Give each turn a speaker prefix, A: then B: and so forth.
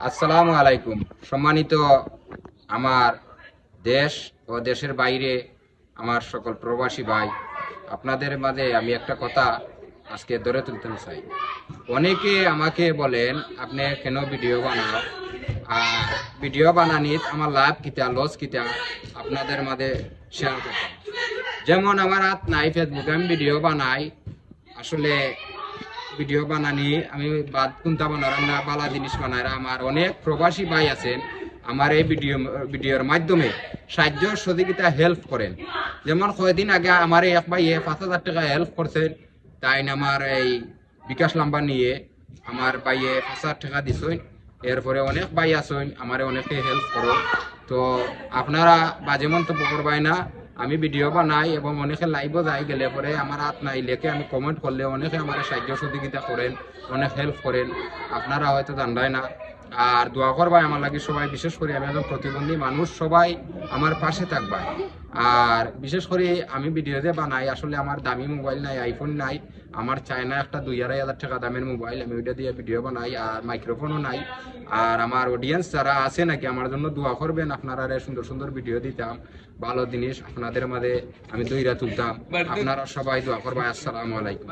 A: আসসালামু আলাইকুম। সম্মানিত আমার দেশ ও দেশের বাইরে আমার সকল প্রবাসী ভাই, আপনাদের মাঝে আমি একটা কথা আজকে ধরে তুলতে চাই। অনেকে আমাকে বলেন আপনি কেন ভিডিও বানাও, আর ভিডিও বানানিত আমার লাভ কিতা লস কিতা আপনাদের মাঝে শেয়ার করতাম। যেমন আমার হাত নাই ফেসবুকে আমি ভিডিও বানাই, আসলে ভিডিও বানানি আমি বাদ কুন্তা বানারাম না, বালা জিনিস বানাইরা আমার অনেক প্রবাসী ভাই আছেন আমার এই ভিডিওর মাধ্যমে সাহায্য সহযোগিতা হেল্প করেন। যেমন কয়েকদিন আগে আমার এক ভাইয়ে 5,000 টাকা হেল্প করছেন, তাই আমার এই বিকাশ নাম্বার নিয়ে আমার ভাইয়ে 5,000 টাকা দিছেন। এরপরে অনেক ভাই আছেন আমার অনেকে হেল্প করো, তো আপনারা বাজে মন্তব্য করবাই না। আমি ভিডিও বানাই এবং অনেকে লাইভও যাই, গেলে পরে আমার হাত নাই লেখে আমি কমেন্ট করলে অনেকে আমার সাহায্য সহযোগিতা করেন, অনেক হেল্প করেন, আপনারা হয়তো জানলাই না। আর দোয়া করবাই আমার লাগে সবাই, বিশেষ করে আমি একজন প্রতিবন্ধী মানুষ, সবাই আমার পাশে থাকবাই। আর বিশেষ করে আমি ভিডিও যে বানাই, আসলে আমার দামি মোবাইল নাই, আইফোন নাই, আমার চায়না একটা 2,500 টাকা দামের মোবাইল, আমি ওইটা দিয়ে ভিডিও বানাই, আর মাইক্রোফোনও নাই। আর আমার অডিয়েন্স যারা আছে নাকি আমার জন্য দোয়া করবেন, আপনারা সুন্দর সুন্দর ভিডিও দিতাম, ভালো জিনিস আপনাদের মাঝে আমি দইরা তুলতাম, আপনারা সবাই দোয়া করবেন। আসসালামু আলাইকুম।